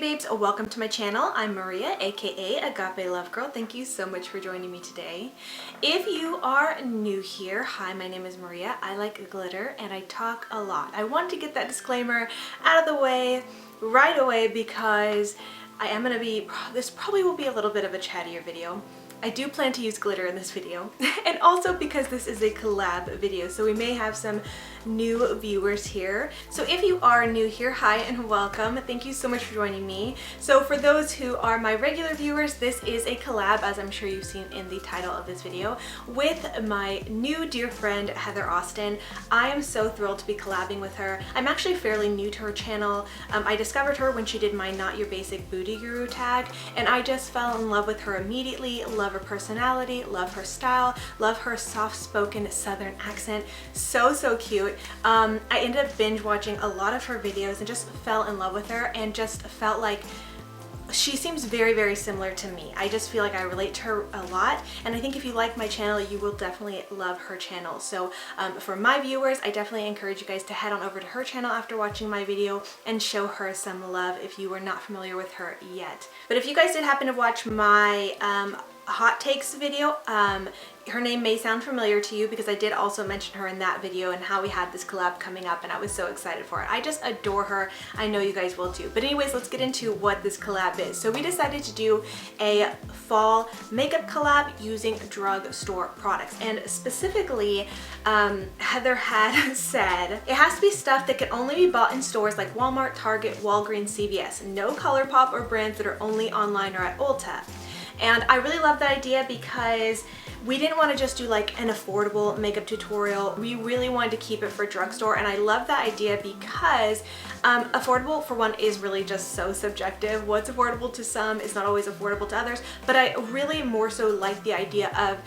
babes, welcome to my channel. I'm Maria, aka Agape Love Girl. Thank you so much for joining me today. If you are new here, hi, my name is Maria. I like glitter and I talk a lot. I want to get that disclaimer out of the way right away because this probably will be a little bit of a chattier video. I do plan to use glitter in this video and also because this is a collab video, so we may have some new viewers here. So if you are new here, hi and welcome. Thank you so much for joining me. So for those who are my regular viewers, this is a collab, as I'm sure you've seen in the title of this video, with my new dear friend Heather Austin. I am so thrilled to be collabing with her. I'm actually fairly new to her channel. I discovered her when she did my Not Your Basic Booty Guru tag, and I just fell in love with her immediately. Love her personality, love her style, love her soft-spoken southern accent. So cute. I ended up binge watching a lot of her videos and just fell in love with her and just felt like she seems very similar to me. I just feel like I relate to her a lot, and I think if you like my channel, you will definitely love her channel. So for my viewers, I definitely encourage you guys to head on over to her channel after watching my video and show her some love if you are not familiar with her yet. But if you guys did happen to watch my hot takes video, her name may sound familiar to you because I did also mention her in that video and how we had this collab coming up, and I was so excited for it. I just adore her. I know you guys will too. But anyways, let's get into what this collab is. So we decided to do a fall makeup collab using drugstore products, and specifically Heather had said it has to be stuff that can only be bought in stores like Walmart, Target, Walgreens, CVS. No ColourPop or brands that are only online or at Ulta. And I really love that idea because we didn't want to just do like an affordable makeup tutorial. We really wanted to keep it for drugstore, and I love that idea because affordable, for one, is really just so subjective. What's affordable to some is not always affordable to others, but I really more so like the idea of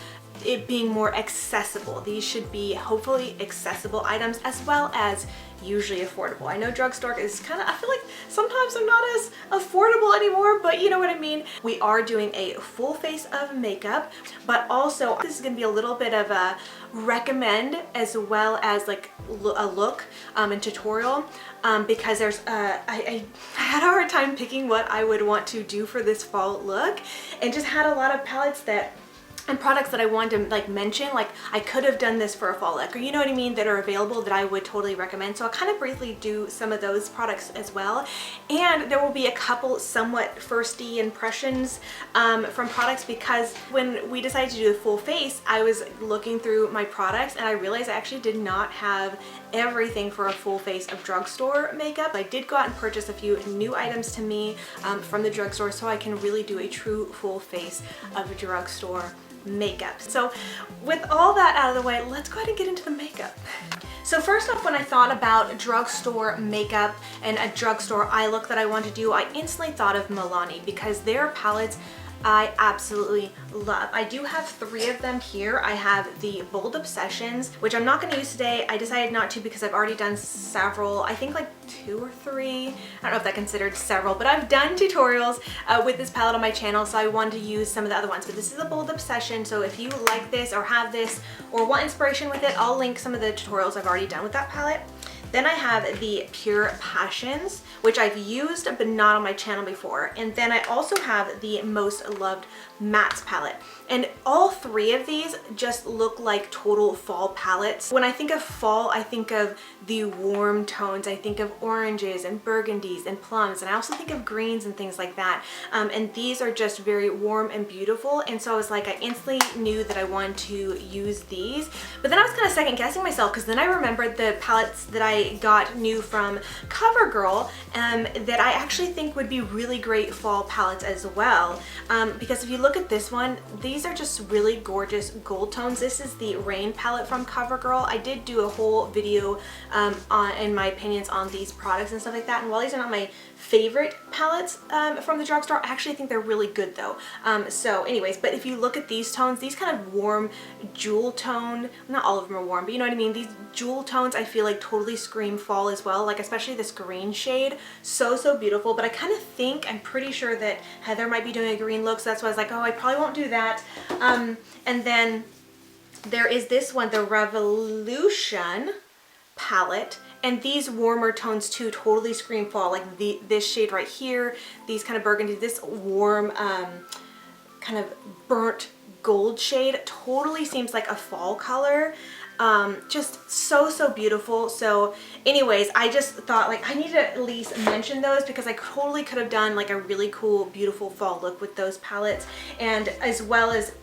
it being more accessible. These should be hopefully accessible items as well as usually affordable. I know drugstore is kind of, I feel like sometimes they're not as affordable anymore, but you know what I mean. We are doing a full face of makeup, but also this is going to be a little bit of a recommend as well as like a look and tutorial because there's I had a hard time picking what I would want to do for this fall look, and just had a lot of palettes and products that I wanted to like mention, like I could have done this for a fall look, or you know what I mean, that are available that I would totally recommend. So I'll kind of briefly do some of those products as well, and there will be a couple somewhat firsty impressions from products, because when we decided to do the full face, I was looking through my products and I realized I actually did not have everything for a full face of drugstore makeup. I did go out and purchase a few new items to me from the drugstore so I can really do a true full face of drugstore makeup. So with all that out of the way, let's go ahead and get into the makeup. So first off, when I thought about drugstore makeup and a drugstore eye look that I want to do, I instantly thought of Milani because their palettes I absolutely love. I do have 3 of them here. I have the Bold Obsessions, which I'm not going to use today. I decided not to because I've already done several, I think like 2 or 3. I don't know if that considered several, but I've done tutorials with this palette on my channel, so I wanted to use some of the other ones. But this is the Bold Obsession, so if you like this or have this or want inspiration with it, I'll link some of the tutorials I've already done with that palette. Then I have the Pure Passions, which I've used but not on my channel before. And then I also have the Most Loved Mattes palette. And all 3 of these just look like total fall palettes. When I think of fall, I think of the warm tones. I think of oranges and burgundies and plums, and I also think of greens and things like that. And these are just very warm and beautiful, and so I was like, I instantly knew that I wanted to use these. But then I was kind of second guessing myself because then I remembered the palettes that I got new from COVERGIRL that I actually think would be really great fall palettes as well. Because if you look at this one, these are just really gorgeous gold tones. This is the Rain palette from COVERGIRL. I did do a whole video in my opinions on these products and stuff like that, and while these are not my favorite palettes from the drugstore, I actually think they're really good though. So anyways, but if you look at these tones, these kind of warm jewel tone, not all of them are warm, but you know what I mean, these jewel tones I feel like totally scream fall as well, like especially this green shade. So beautiful. But I kind of think, I'm pretty sure that Heather might be doing a green look, so that's why I was like, oh, I probably won't do that. And then there is this one, the Revolution palette, And these warmer tones too totally scream fall, like this shade right here, these kind of burgundy, this warm kind of burnt gold shade totally seems like a fall color. Just so beautiful. So anyways, I just thought like I need to at least mention those because I totally could have done like a really cool beautiful fall look with those palettes, and as well as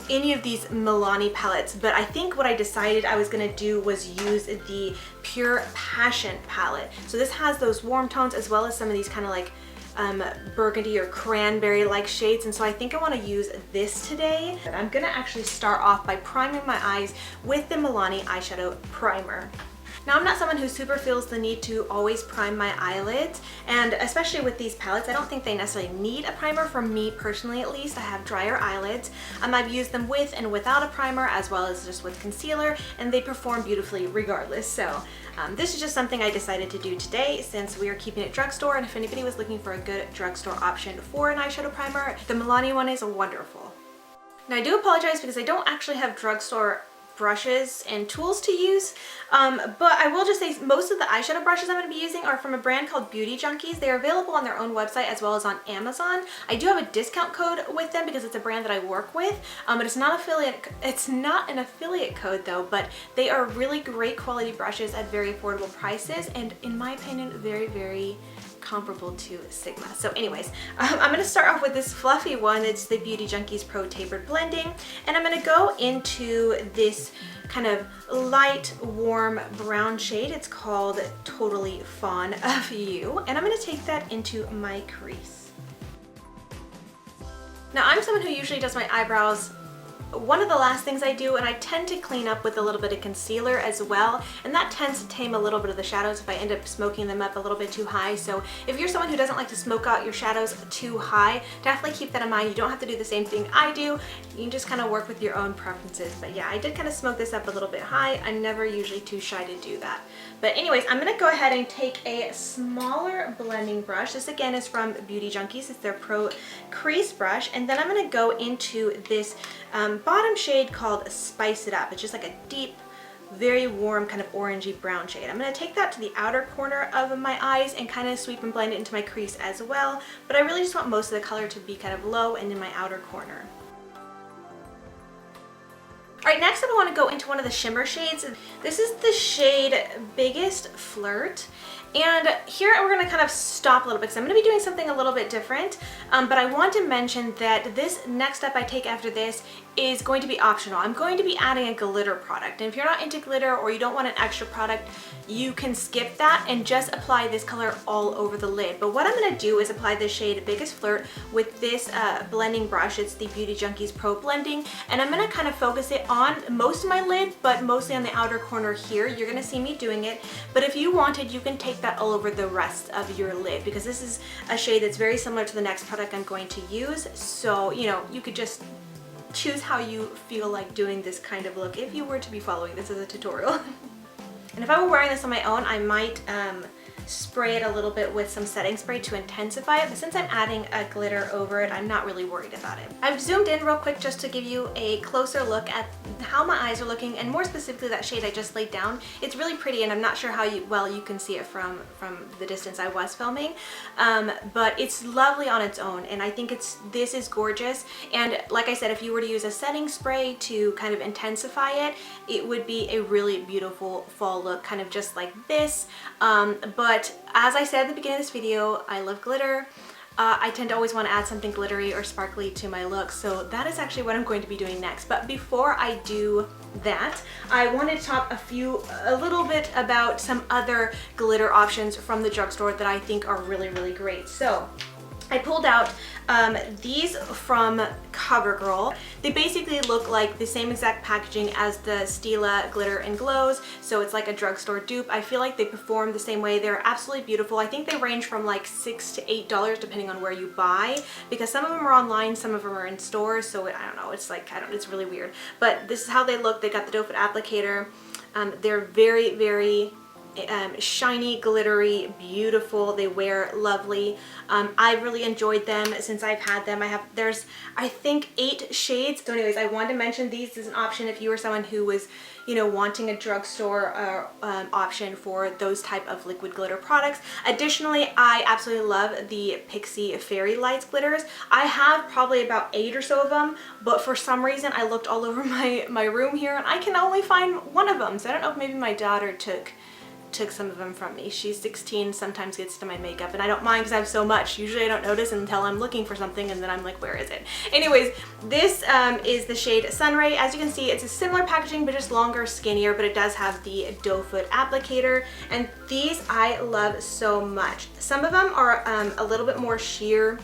any of these Milani palettes. But I think what I decided I was gonna do was use the Pure Passion palette. So this has those warm tones as well as some of these kind of like burgundy or cranberry like shades, and so I think I want to use this today. I'm gonna actually start off by priming my eyes with the Milani eyeshadow primer. Now, I'm not someone who super feels the need to always prime my eyelids, and especially with these palettes, I don't think they necessarily need a primer. For me personally, at least, I have drier eyelids. I've used them with and without a primer, as well as just with concealer, and they perform beautifully regardless. So this is just something I decided to do today since we are keeping it drugstore, and if anybody was looking for a good drugstore option for an eyeshadow primer, the Milani one is wonderful. Now, I do apologize because I don't actually have drugstore brushes and tools to use, but I will just say most of the eyeshadow brushes I'm going to be using are from a brand called Beauty Junkies. They are available on their own website as well as on Amazon. I do have a discount code with them because it's a brand that I work with, but it's not an affiliate code though. But they are really great quality brushes at very affordable prices, and in my opinion, very comparable to Sigma. So anyways, I'm going to start off with this fluffy one. It's the Beauty Junkies Pro Tapered Blending, and I'm going to go into this kind of light warm brown shade. It's called Totally Fawn of You, and I'm going to take that into my crease. Now, I'm someone who usually does my eyebrows one of the last things I do, and I tend to clean up with a little bit of concealer as well, and that tends to tame a little bit of the shadows if I end up smoking them up a little bit too high. So if you're someone who doesn't like to smoke out your shadows too high, definitely keep that in mind. You don't have to do the same thing I do. You can just kind of work with your own preferences. But yeah, I did kind of smoke this up a little bit high. I'm never usually too shy to do that. But anyways, I'm going to go ahead and take a smaller blending brush. This again is from Beauty Junkies. It's their Pro Crease brush, and then I'm going to go into this bottom shade called Spice It Up. It's just like a deep, very warm kind of orangey brown shade. I'm going to take that to the outer corner of my eyes and kind of sweep and blend it into my crease as well, but I really just want most of the color to be kind of low and in my outer corner. Alright, next up I want to go into one of the shimmer shades. This is the shade Biggest Flirt. And here we're going to kind of stop a little bit because I'm going to be doing something a little bit different, but I want to mention that this next step I take after this is going to be optional. I'm going to be adding a glitter product, and if you're not into glitter or you don't want an extra product, you can skip that and just apply this color all over the lid. But what I'm going to do is apply this shade Biggest Flirt with this blending brush. It's the Beauty Junkies Pro Blending, and I'm going to kind of focus it on most of my lid, but mostly on the outer corner here. You're going to see me doing it, but if you wanted, you can take that all over the rest of your lid, because this is a shade that's very similar to the next product I'm going to use. So, you know, you could just choose how you feel like doing this kind of look if you were to be following this as a tutorial. And if I were wearing this on my own, I might spray it a little bit with some setting spray to intensify it, but since I'm adding a glitter over it, I'm not really worried about it. I've zoomed in real quick just to give you a closer look at how my eyes are looking, and more specifically that shade I just laid down. It's really pretty, and I'm not sure how well you can see it from the distance I was filming, but it's lovely on its own, and I think this is gorgeous. And like I said, if you were to use a setting spray to kind of intensify it, it would be a really beautiful fall look, kind of just like this. But as I said at the beginning of this video, I love glitter. I tend to always want to add something glittery or sparkly to my look, so that is actually what I'm going to be doing next. But before I do that, I wanted to talk a little bit about some other glitter options from the drugstore that I think are really great. So I pulled out these from COVERGIRL. They basically look like the same exact packaging as the Stila Glitter and Glows, so it's like a drugstore dupe. I feel like they perform the same way. They're absolutely beautiful. I think they range from like $6 to $8 depending on where you buy, because some of them are online, some of them are in stores, so I don't know, it's like, it's really weird. But this is how they look. They got the doe foot applicator. They're very shiny, glittery, beautiful. They wear lovely. I really enjoyed them since I've had them. There's I think 8 shades. So anyways, I wanted to mention these as an option if you were someone who was, you know, wanting a drugstore option for those type of liquid glitter products. Additionally, I absolutely love the Pixie Fairy Lights glitters. I have probably about 8 or so of them, but for some reason I looked all over my room here and I can only find one of them. So I don't know if maybe my daughter took some of them from me. She's 16, sometimes gets to my makeup, and I don't mind because I have so much. Usually I don't notice until I'm looking for something and then I'm like, where is it? Anyways, this is the shade Sunray. As you can see, it's a similar packaging but just longer, skinnier, but it does have the doe foot applicator, and these I love so much. Some of them are a little bit more sheer.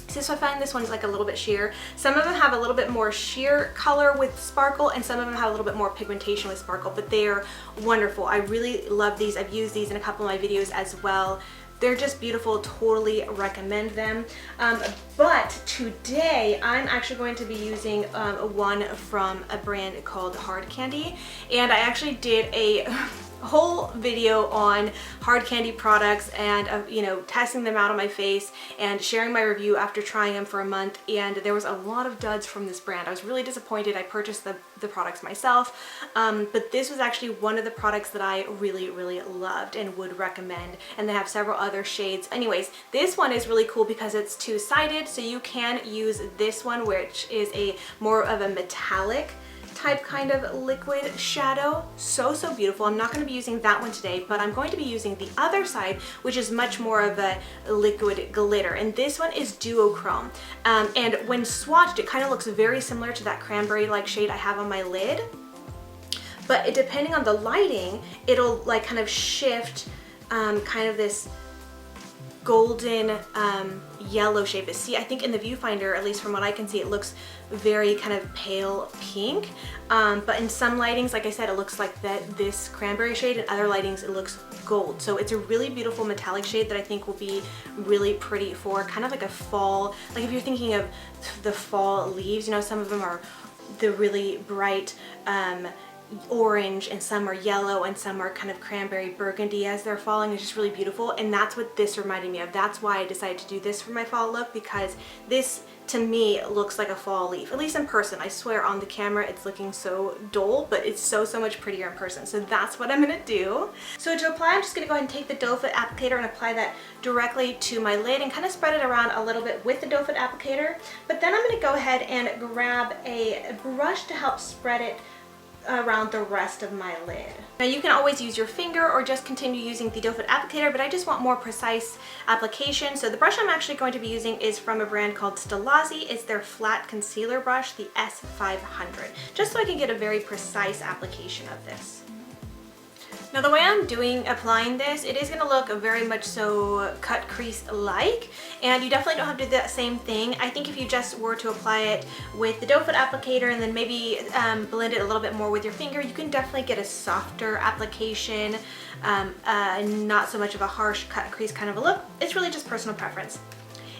So I find this one's like a little bit sheer. Some of them have a little bit more sheer color with sparkle, and some of them have a little bit more pigmentation with sparkle, but they are wonderful. I really love these. I've used these in a couple of my videos as well. They're just beautiful, totally recommend them. But today I'm actually going to be using one from a brand called Hard Candy, and I actually did a whole video on hard candy products and you know, testing them out on my face and sharing my review after trying them for a month, and there was a lot of duds from this brand. I was really disappointed. I purchased the products myself, but this was actually one of the products that I really loved and would recommend, and they have several other shades. Anyways, this one is really cool because it's two-sided, so you can use this one, which is a more of a metallic type kind of liquid shadow. So beautiful. I'm not going to be using that one today, but I'm going to be using the other side, which is much more of a liquid glitter, and this one is duochrome, and when swatched it kind of looks very similar to that cranberry like shade I have on my lid, but depending on the lighting it'll like kind of shift kind of this golden yellow shape. See, I think in the viewfinder, at least from what I can see, it looks very kind of pale pink, but in some lightings, like I said, it looks like this cranberry shade, and other lightings it looks gold. So it's a really beautiful metallic shade that I think will be really pretty for kind of like a fall, like if you're thinking of the fall leaves, you know, some of them are the really bright orange, and some are yellow, and some are kind of cranberry burgundy as they're falling. It's just really beautiful, and that's what this reminded me of. That's why I decided to do this for my fall look, because this to me looks like a fall leaf, at least in person. I swear on the camera it's looking so dull, but it's so much prettier in person. So that's what I'm gonna do. So to apply, I'm just gonna go ahead and take the doe foot applicator and apply that directly to my lid and kind of spread it around a little bit with the doe foot applicator. But then I'm gonna go ahead and grab a brush to help spread it around the rest of my lid. Now you can always use your finger or just continue using the doe foot applicator, but I just want more precise application. So the brush I'm actually going to be using is from a brand called Stilazzi. It's their flat concealer brush, the S500, just so I can get a very precise application of this. Now the way I'm applying this, it is going to look very much so cut crease like, and you definitely don't have to do that same thing. I think if you just were to apply it with the doe foot applicator and then maybe blend it a little bit more with your finger, you can definitely get a softer application, not so much of a harsh cut crease kind of a look. It's really just personal preference.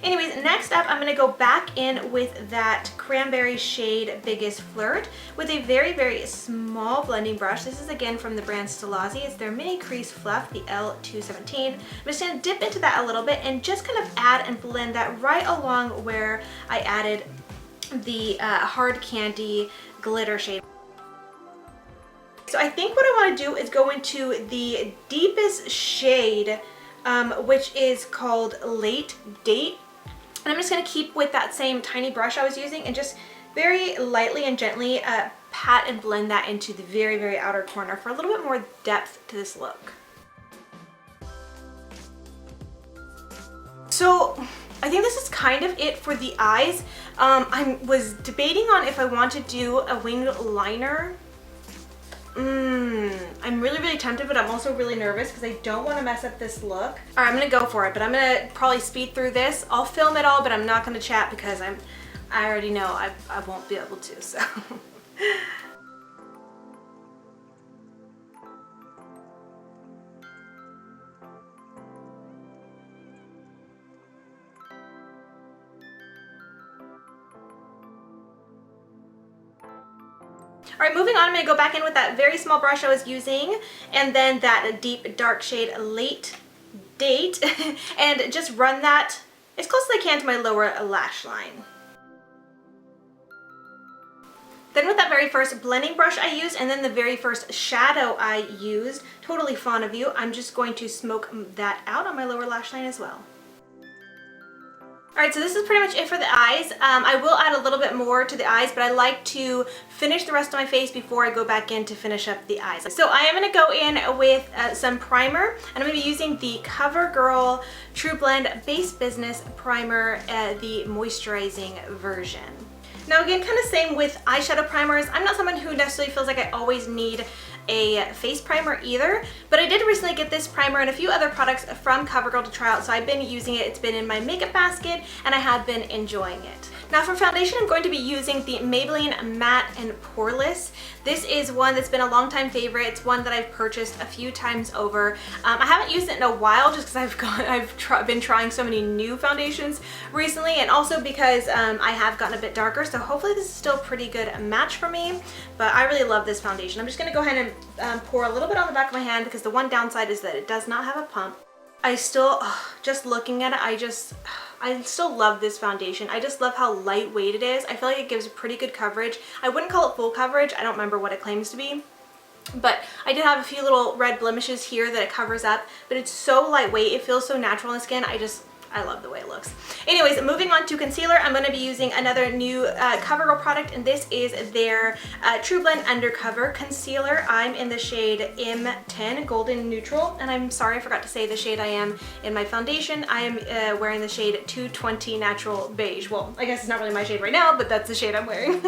Anyways, next up I'm going to go back in with that cranberry shade Biggest Flirt with a very small blending brush. This is again from the brand Stilazzi. It's their mini crease fluff, the L217. I'm just going to dip into that a little bit and just kind of add and blend that right along where I added the Hard Candy glitter shade. So I think what I want to do is go into the deepest shade, which is called Late Date. And I'm just going to keep with that same tiny brush I was using and just very lightly and gently pat and blend that into the very outer corner for a little bit more depth to this look. So I think this is kind of it for the eyes. I was debating on if I want to do a winged liner. I'm really tempted, but I'm also really nervous because I don't want to mess up this look. All right, I'm gonna go for it, but I'm gonna probably speed through this. I'll film it all, but I'm not gonna chat because I already know I won't be able to, so. All right, moving on, I'm gonna go back in with that very small brush I was using, and then that deep dark shade Late Date, and just run that as close as I can to my lower lash line. Then with that very first blending brush I used, and then the very first shadow I used, Totally Fond of You, I'm just going to smoke that out on my lower lash line as well. Alright, so this is pretty much it for the eyes. I will add a little bit more to the eyes, but I like to finish the rest of my face before I go back in to finish up the eyes. So I am going to go in with some primer, and I'm going to be using the COVERGIRL True Blend Base Business Primer, the moisturizing version. Now again, kind of same with eyeshadow primers. I'm not someone who necessarily feels like I always need a face primer either, but I did recently get this primer and a few other products from COVERGIRL to try out, so I've been using it. It's been in my makeup basket and I have been enjoying it. Now for foundation, I'm going to be using the Maybelline Matte and Poreless. This is one that's been a long time favorite. It's one that I've purchased a few times over. I haven't used it in a while just because I've been trying so many new foundations recently, and also because I have gotten a bit darker, so hopefully this is still a pretty good match for me, but I really love this foundation. I'm just going to go ahead and pour a little bit on the back of my hand because the one downside is that it does not have a pump. I still, just looking at it, I still love this foundation. I just love how lightweight it is. I feel like it gives pretty good coverage. I wouldn't call it full coverage. I don't remember what it claims to be. But I did have a few little red blemishes here that it covers up, but it's so lightweight. It feels so natural in the skin. I love the way it looks. Anyways, moving on to concealer, I'm going to be using another new COVERGIRL product, and this is their True Blend Undercover Concealer. I'm in the shade M10 Golden Neutral, and I'm sorry I forgot to say the shade I am in my foundation. I am wearing the shade 220 Natural Beige. Well, I guess it's not really my shade right now, but that's the shade I'm wearing.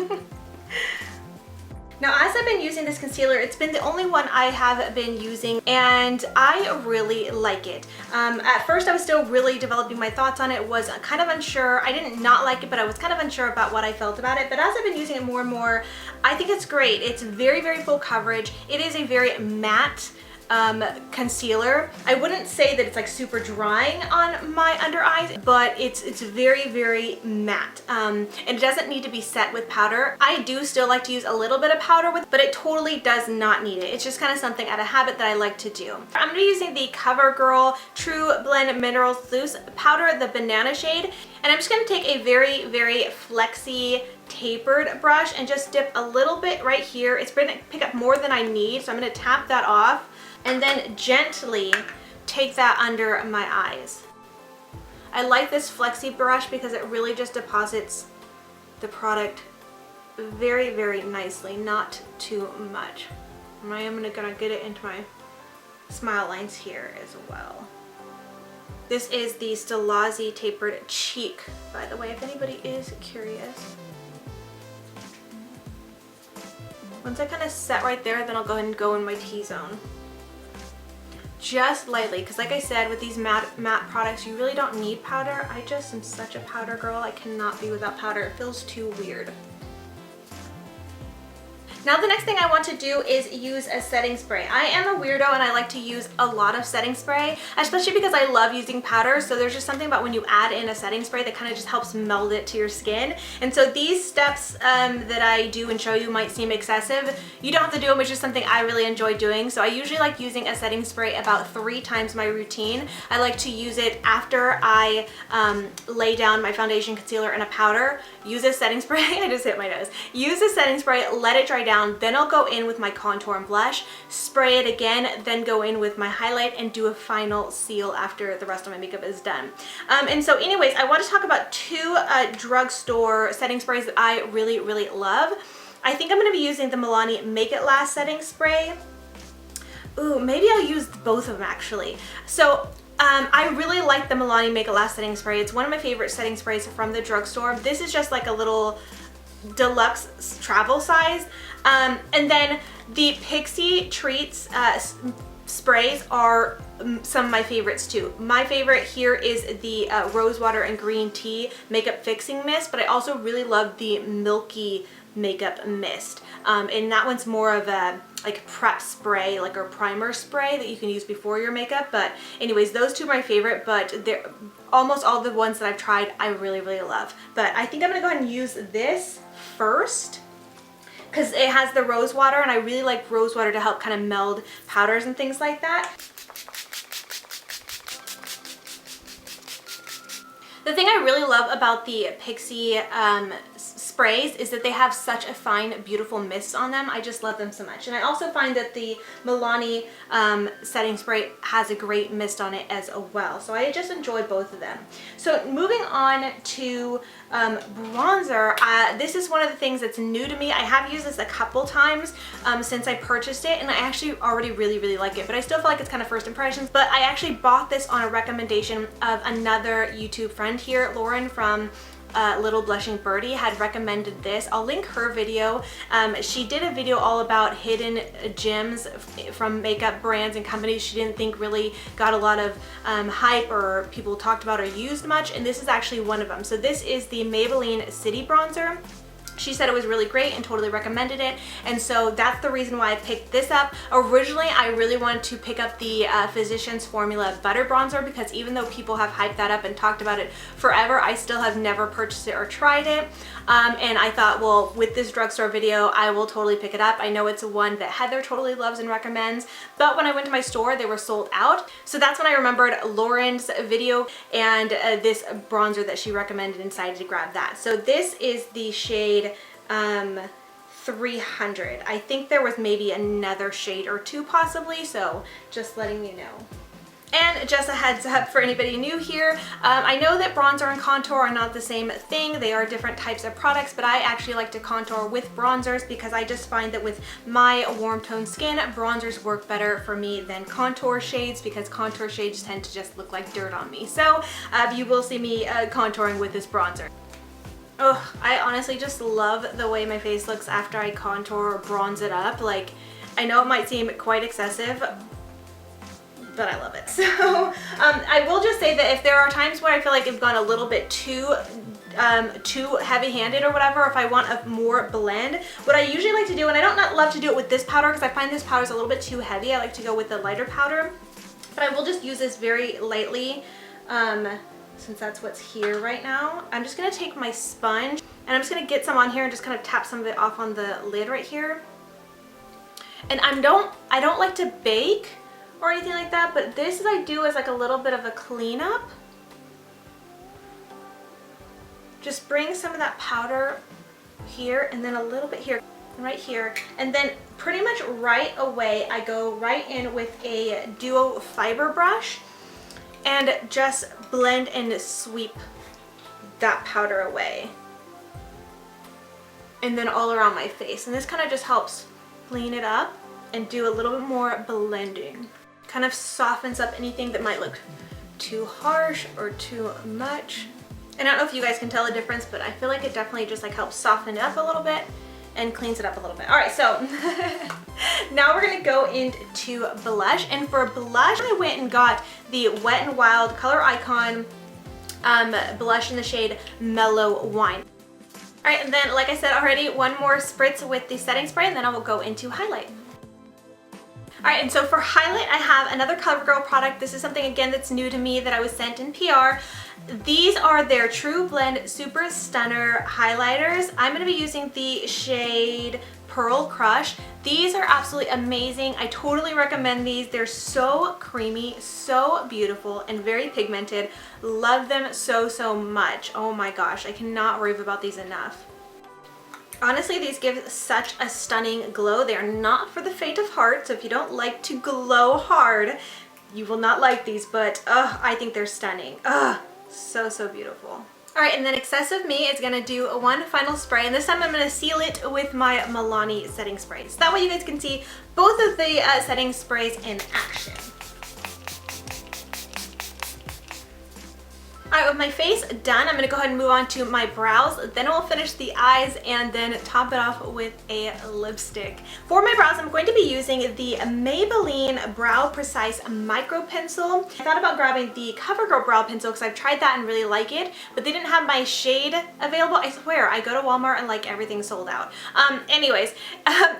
Now, as I've been using this concealer, it's been the only one I have been using, and I really like it. At first, I was still really developing my thoughts on it, was kind of unsure. I didn't not like it, but I was kind of unsure about what I felt about it. But as I've been using it more and more, I think it's great. It's very, very full coverage. It is a very matte concealer. I wouldn't say that it's like super drying on my under eyes, but it's very, very matte. And it doesn't need to be set with powder. I do still like to use a little bit of powder with, but it totally does not need it. It's just kind of something out of habit that I like to do. I'm gonna be using the COVERGIRL True Blend Minerals Loose Powder, the banana shade, and I'm just gonna take a very, very flexy tapered brush and just dip a little bit right here. It's gonna pick up more than I need, so I'm gonna tap that off and then gently take that under my eyes. I like this flexi brush because it really just deposits the product very, very nicely, not too much. And I am gonna get it into my smile lines here as well. This is the Stilazzi Tapered Cheek, by the way, if anybody is curious. Once I kind of set right there, then I'll go ahead and go in my T-zone. Just lightly, because like I said, with these matte products, you really don't need powder. I just am such a powder girl. I cannot be without powder. It feels too weird. Now the next thing I want to do is use a setting spray. I am a weirdo and I like to use a lot of setting spray, especially because I love using powder. So there's just something about when you add in a setting spray that kind of just helps meld it to your skin. And so these steps that I do and show you might seem excessive. You don't have to do them, it's just something I really enjoy doing. So I usually like using a setting spray about 3 times my routine. I like to use it after I lay down my foundation, concealer, and a powder. Use a setting spray. I just hit my nose. Use a setting spray, let it dry down, then I'll go in with my contour and blush, spray it again, then go in with my highlight and do a final seal after the rest of my makeup is done. And so anyways, I want to talk about 2 drugstore setting sprays that I really, really love. I think I'm going to be using the Milani Make It Last setting spray. Ooh, maybe I'll use both of them actually. So I really like the Milani Make It Last setting spray. It's one of my favorite setting sprays from the drugstore. This is just like a little deluxe travel size. And then the Pixie Treats sprays are some of my favorites too. My favorite here is the Rose Water and Green Tea Makeup Fixing Mist, but I also really love the Milky Makeup Mist. And that one's more of a like prep spray, like a primer spray that you can use before your makeup. But anyways, those 2 are my favorite, but they're almost all the ones that I've tried I really, really love. But I think I'm gonna go ahead and use this first. because it has the rose water, and I really like rose water to help kind of meld powders and things like that. The thing I really love about the Pixi sprays is that they have such a fine, beautiful mist on them. I just love them so much. And I also find that the Milani setting spray has a great mist on it as well. So I just enjoy both of them. So moving on to bronzer, this is one of the things that's new to me. I have used this a couple times since I purchased it, and I actually already really like it, but I still feel like it's kind of first impressions. But I actually bought this on a recommendation of another YouTube friend here, Lauren from Little Blushing Birdie had recommended this. I'll link her video. She did a video all about hidden gems from makeup brands and companies she didn't think really got a lot of hype or people talked about or used much, and this is actually one of them. So this is the Maybelline City Bronzer. She said it was really great and totally recommended it, and so that's the reason why I picked this up. Originally, I really wanted to pick up the Physicians Formula Butter Bronzer because even though people have hyped that up and talked about it forever, I still have never purchased it or tried it. And I thought, well, with this drugstore video, I will totally pick it up. I know it's one that Heather totally loves and recommends, but when I went to my store, they were sold out. So that's when I remembered Lauren's video and this bronzer that she recommended and decided to grab that. So this is the shade 300. I think there was maybe another shade or two possibly, so just letting you know. And just a heads up for anybody new here, I know that bronzer and contour are not the same thing. They are different types of products, but I actually like to contour with bronzers because I just find that with my warm tone skin, bronzers work better for me than contour shades because contour shades tend to just look like dirt on me. So you will see me contouring with this bronzer. Oh, I honestly just love the way my face looks after I contour or bronze it up. Like, I know it might seem quite excessive, but I love it. So I will just say that if there are times where I feel like I've gone a little bit too heavy-handed or whatever, if I want a more blend, what I usually like to do, and I don't love to do it with this powder because I find this powder is a little bit too heavy. I like to go with the lighter powder, but I will just use this very lightly. Since that's what's here right now, I'm just gonna take my sponge and I'm just gonna get some on here and just kind of tap some of it off on the lid right here. And I don't like to bake or anything like that, but this I do as like a little bit of a cleanup. Just bring some of that powder here and then a little bit here, right here, and then pretty much right away I go right in with a Duo Fiber brush and just blend and sweep that powder away. And then all around my face. And this kind of just helps clean it up and do a little bit more blending. Kind of softens up anything that might look too harsh or too much. And I don't know if you guys can tell the difference, but I feel like it definitely just like helps soften it up a little bit and cleans it up a little bit. All right, so now we're gonna go into blush. And for blush, I went and got the Wet n Wild Color Icon blush in the shade Mellow Wine. All right, and then like I said already, one more spritz with the setting spray, and then I will go into highlight. All right, and so for highlight, I have another CoverGirl product. This is something, again, that's new to me that I was sent in PR. These are their True Blend Super Stunner highlighters. I'm gonna be using the shade Pearl Crush. These are absolutely amazing. I totally recommend these. They're so creamy, so beautiful, and very pigmented. Love them so much. Oh my gosh, I cannot rave about these enough. Honestly, these give such a stunning glow. They are not for the faint of heart, so if you don't like to glow hard, you will not like these, but I think they're stunning. So beautiful. All right, and then Excessive Me is gonna do one final spray, and this time I'm gonna seal it with my Milani setting spray. So that way you guys can see both of the setting sprays in action. All right, with my face done, I'm gonna go ahead and move on to my brows. Then I will finish the eyes and then top it off with a lipstick. For my brows, I'm going to be using the Maybelline Brow Precise Micro Pencil. I thought about grabbing the CoverGirl Brow Pencil because I've tried that and really like it, but they didn't have my shade available. I swear, I go to Walmart and like everything's sold out.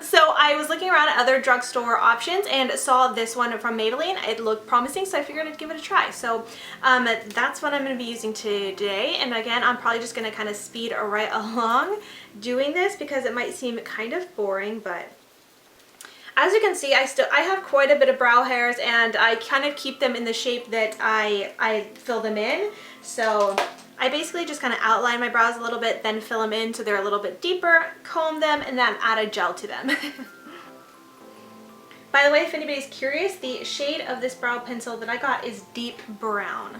So I was looking around at other drugstore options and saw this one from Maybelline. It looked promising, so I figured I'd give it a try. So that's what I'm gonna be using today. And again, I'm probably just going to kind of speed right along doing this because it might seem kind of boring, but as you can see, I have quite a bit of brow hairs, and I kind of keep them in the shape that I fill them in. So I basically just kind of outline my brows a little bit, then fill them in so they're a little bit deeper, comb them, and then add a gel to them. By the way, if anybody's curious, the shade of this brow pencil that I got is deep brown.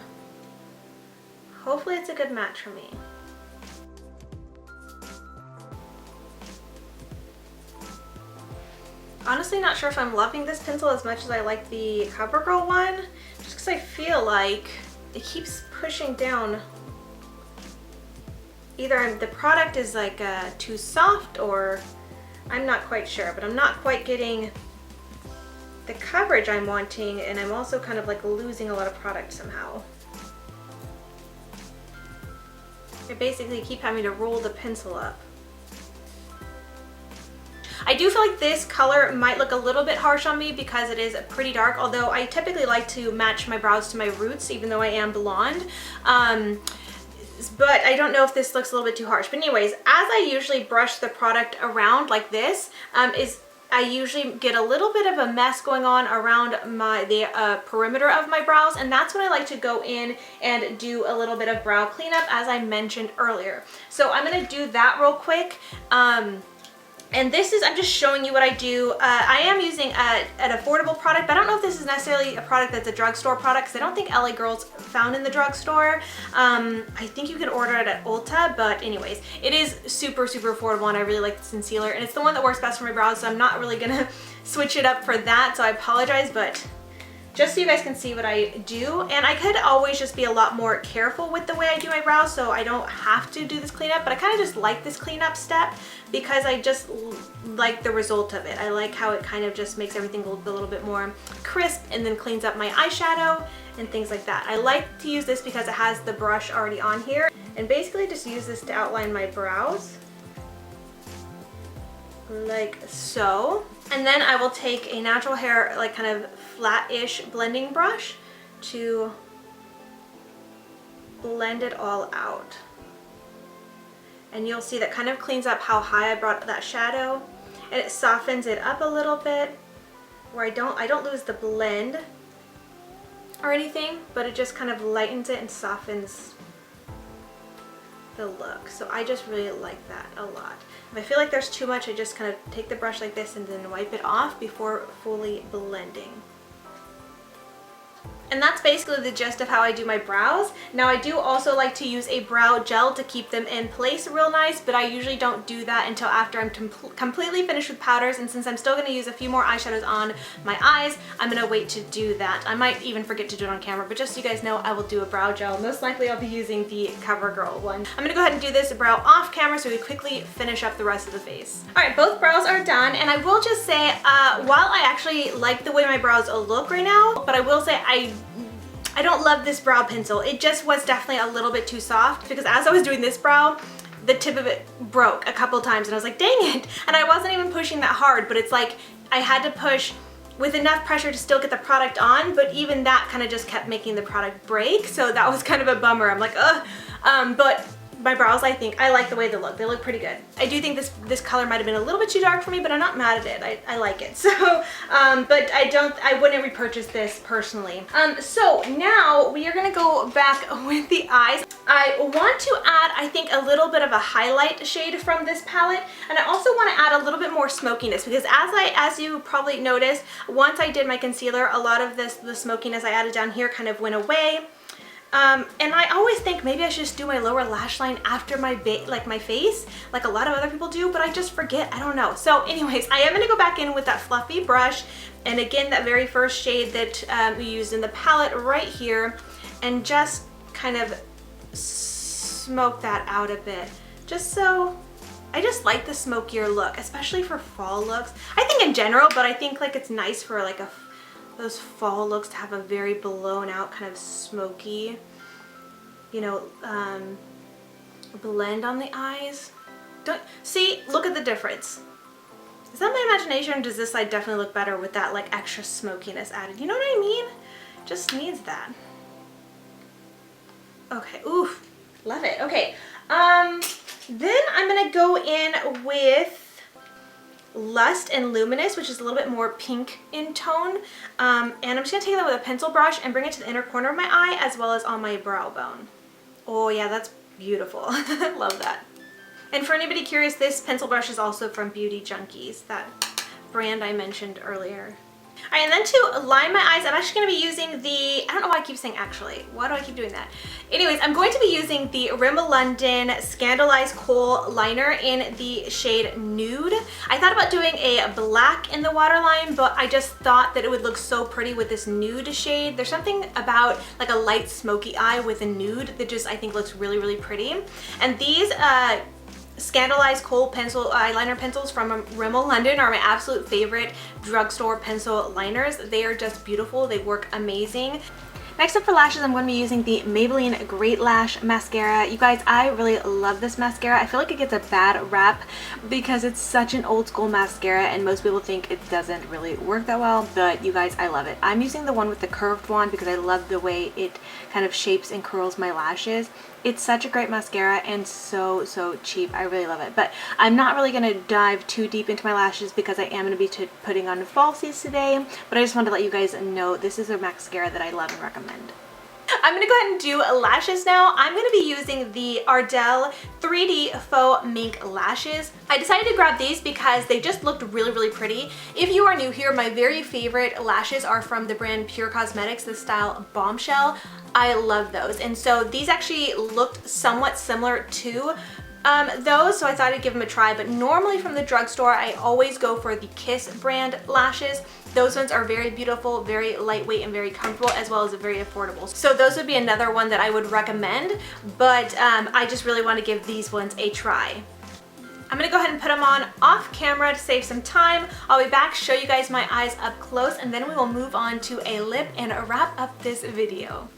Hopefully it's a good match for me. Honestly, not sure if I'm loving this pencil as much as I like the COVERGIRL one, just because I feel like it keeps pushing down. Either the product is like too soft, or I'm not quite sure, but I'm not quite getting the coverage I'm wanting, and I'm also kind of like losing a lot of product somehow. I basically keep having to roll the pencil up. I do feel like this color might look a little bit harsh on me because it is pretty dark, although I typically like to match my brows to my roots even though I am blonde. But I don't know if this looks a little bit too harsh. But anyways, as I usually brush the product around like this, I usually get a little bit of a mess going on around the perimeter of my brows, and that's when I like to go in and do a little bit of brow cleanup, as I mentioned earlier. So I'm going to do that real quick. And this is, I'm just showing you what I do. I am using an affordable product, but I don't know if this is necessarily a product that's a drugstore product, because I don't think LA Girl's found in the drugstore. I think you can order it at Ulta, but anyways, it is super, super affordable, and I really like this concealer, and it's the one that works best for my brows, so I'm not really gonna switch it up for that, so I apologize, but just so you guys can see what I do. And I could always just be a lot more careful with the way I do my brows, so I don't have to do this cleanup, but I kind of just like this cleanup step because I just like the result of it. I like how it kind of just makes everything look a little bit more crisp and then cleans up my eyeshadow and things like that. I like to use this because it has the brush already on here, and basically just use this to outline my brows like so. And then I will take a natural hair, like kind of flat-ish blending brush to blend it all out. And you'll see that kind of cleans up how high I brought that shadow, and it softens it up a little bit where I don't lose the blend or anything, but it just kind of lightens it and softens the look. So I just really like that a lot. If I feel like there's too much, I just kind of take the brush like this and then wipe it off before fully blending. And that's basically the gist of how I do my brows. Now I do also like to use a brow gel to keep them in place real nice, but I usually don't do that until after I'm completely finished with powders, and since I'm still going to use a few more eyeshadows on my eyes, I'm going to wait to do that. I might even forget to do it on camera, but just so you guys know, I will do a brow gel. Most likely I'll be using the COVERGIRL one. I'm going to go ahead and do this brow off camera so we quickly finish up the rest of the face. Alright, both brows are done, and I will just say, while I actually like the way my brows look right now, but I will say I don't love this brow pencil. It just was definitely a little bit too soft, because as I was doing this brow, the tip of it broke a couple times and I was like, dang it. And I wasn't even pushing that hard, but it's like I had to push with enough pressure to still get the product on, but even that kind of just kept making the product break. So that was kind of a bummer. I'm like, ugh. But my brows, I think, I like the way they look. They look pretty good. I do think this color might have been a little bit too dark for me, but I'm not mad at it. I like it. So, but I wouldn't repurchase this personally. So now we are gonna go back with the eyes. I want to add, I think, a little bit of a highlight shade from this palette, and I also want to add a little bit more smokiness, because as you probably noticed, once I did my concealer, a lot of the smokiness I added down here kind of went away. And I always think maybe I should just do my lower lash line after my face, like a lot of other people do, but I just forget. I don't know. So anyways, I am going to go back in with that fluffy brush, and again, that very first shade that we used in the palette right here, and just kind of smoke that out a bit. Just so, I just like the smokier look, especially for fall looks. I think in general, but I think like it's nice for like those fall looks to have a very blown out kind of smoky, you know, blend on the eyes. See, look at the difference. Is that my imagination, or does this side definitely look better with that like extra smokiness added? You know what I mean? Just needs that. Okay, ooh, love it. Okay, then I'm gonna go in with Lust and Luminous, which is a little bit more pink in tone. And I'm just gonna take that with a pencil brush and bring it to the inner corner of my eye as well as on my brow bone. Oh yeah, that's beautiful. Love that. And for anybody curious, this pencil brush is also from Beauty Junkies, that brand I mentioned earlier. All right, and then to line my eyes, I'm actually going to be using the, I don't know why I keep saying actually. Why do I keep doing that? Anyways, I'm going to be using the Rimmel London Scandalized Kohl liner in the shade Nude. I thought about doing a black in the waterline, but I just thought that it would look so pretty with this nude shade. There's something about like a light smoky eye with a nude that just I think looks really, really pretty. And these Scandalized Kohl pencil eyeliner pencils from Rimmel London are my absolute favorite drugstore pencil liners. They are just beautiful. They work amazing. Next up for lashes, I'm going to be using the Maybelline Great Lash Mascara. You guys, I really love this mascara. I feel like it gets a bad rap because it's such an old school mascara and most people think it doesn't really work that well, but you guys, I love it. I'm using the one with the curved one because I love the way it kind of shapes and curls my lashes. It's such a great mascara and so cheap. I really love it. But I'm not really going to dive too deep into my lashes because I am going to be putting on falsies today. But I just wanted to let you guys know this is a mascara that I love and recommend. I'm going to go ahead and do lashes now. I'm going to be using the Ardell 3D Faux Mink Lashes. I decided to grab these because they just looked really, really pretty. If you are new here, my very favorite lashes are from the brand Pure Cosmetics, the style Bombshell. I love those. And so these actually looked somewhat similar to those, so I thought I'd give them a try. But normally from the drugstore, I always go for the Kiss brand lashes. Those ones are very beautiful, very lightweight, and very comfortable, as well as very affordable. So those would be another one that I would recommend, but I just really want to give these ones a try. I'm going to go ahead and put them on off camera to save some time. I'll be back, show you guys my eyes up close, and then we will move on to a lip and wrap up this video.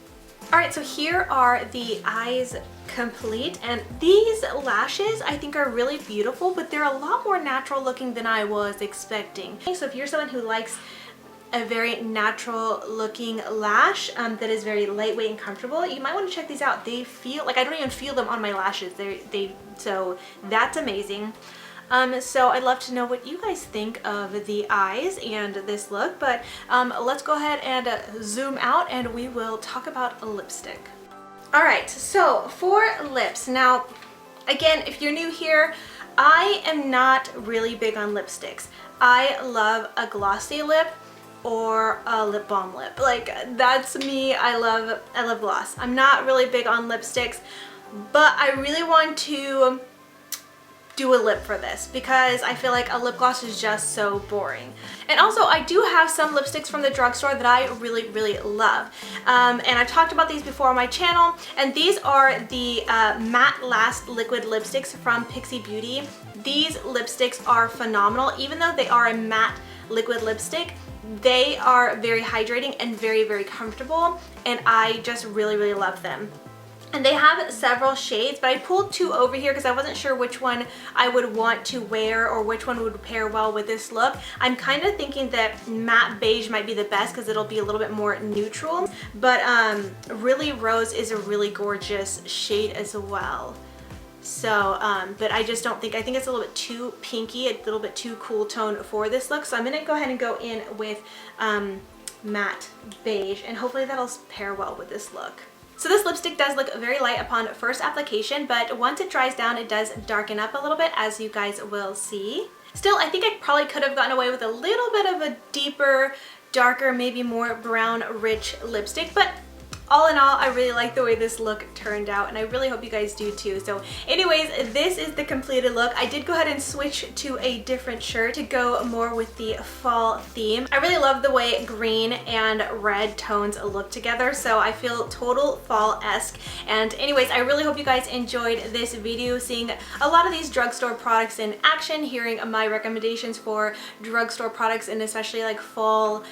Alright, so here are the eyes complete, and these lashes I think are really beautiful, but they're a lot more natural looking than I was expecting. So if you're someone who likes a very natural looking lash that is very lightweight and comfortable, you might want to check these out. They feel like I don't even feel them on my lashes. So that's amazing. So I'd love to know what you guys think of the eyes and this look, but let's go ahead and zoom out and we will talk about a lipstick. Alright, so for lips, now again, if you're new here, I am not really big on lipsticks. I love a glossy lip or a lip balm lip. Like, that's me. I love gloss. I'm not really big on lipsticks, but I really want to do a lip for this because I feel like a lip gloss is just so boring. And also I do have some lipsticks from the drugstore that I really, really love. And I've talked about these before on my channel, and these are the Matte Last Liquid Lipsticks from Pixie Beauty. These lipsticks are phenomenal. Even though they are a matte liquid lipstick, they are very hydrating and very, very comfortable, and I just really, really love them. And they have several shades, but I pulled two over here because I wasn't sure which one I would want to wear or which one would pair well with this look. I'm kind of thinking that matte beige might be the best because it'll be a little bit more neutral, but Really Rose is a really gorgeous shade as well. So, but I just don't think, I think it's a little bit too pinky, a little bit too cool tone for this look. So I'm going to go ahead and go in with matte beige, and hopefully that'll pair well with this look. So this lipstick does look very light upon first application, but once it dries down, it does darken up a little bit, as you guys will see. Still, I think I probably could have gotten away with a little bit of a deeper, darker, maybe more brown, rich lipstick, but all in all, I really like the way this look turned out, and I really hope you guys do too. So anyways, this is the completed look. I did go ahead and switch to a different shirt to go more with the fall theme. I really love the way green and red tones look together, so I feel total fall-esque. And anyways, I really hope you guys enjoyed this video, seeing a lot of these drugstore products in action, hearing my recommendations for drugstore products, and especially like fall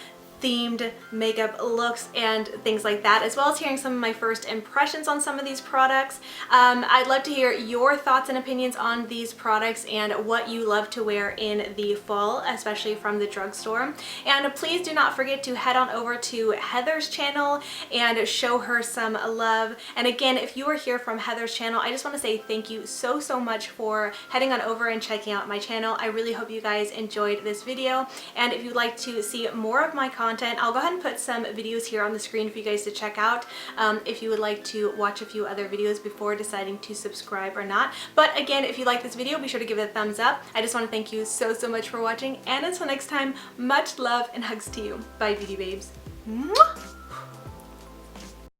themed makeup looks and things like that, as well as hearing some of my first impressions on some of these products. I'd love to hear your thoughts and opinions on these products and what you love to wear in the fall, especially from the drugstore. And please do not forget to head on over to Heather's channel and show her some love. And again, if you are here from Heather's channel, I just want to say thank you so much for heading on over and checking out my channel. I really hope you guys enjoyed this video, and if you'd like to see more of my content, I'll go ahead and put some videos here on the screen for you guys to check out if you would like to watch a few other videos before deciding to subscribe or not. But again, if you like this video, be sure to give it a thumbs up. I just want to thank you so much for watching, and until next time, much love and hugs to you. Bye, beauty babes. Mwah!